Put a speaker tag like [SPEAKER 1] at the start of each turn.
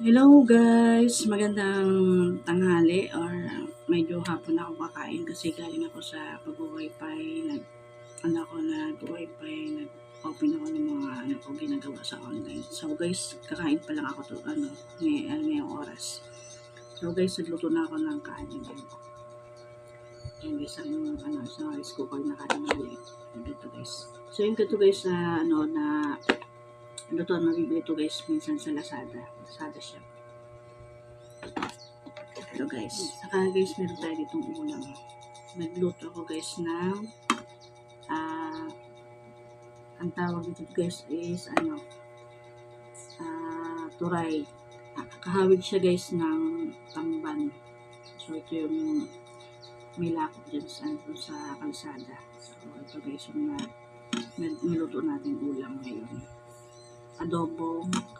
[SPEAKER 1] Hello guys! Magandang tanghali or medyo hapon na ako kakain kasi galing ako sa pag-wifi. Nag-wifi, nag-open ako ng mga ko ginagawa sa online. So guys, kakain pa lang ako to, ngayong oras. So guys, nagluto na ako ng kanin. Yan guys, sa rice cooker na kanin maliit. Ganito guys. So yung ganito guys na luto na bibili to guys minsan sa Lazada. Lazada siya. Ito guys. Saka guys, meron tayo ditong ulam. Nagluto ako guys ng ang tawag dito guys is turay. Kahawig siya guys ng tamban. So ito yung may lakot dyan sa kalsada. So ito guys yung niluto natin ulam ngayon. Adobong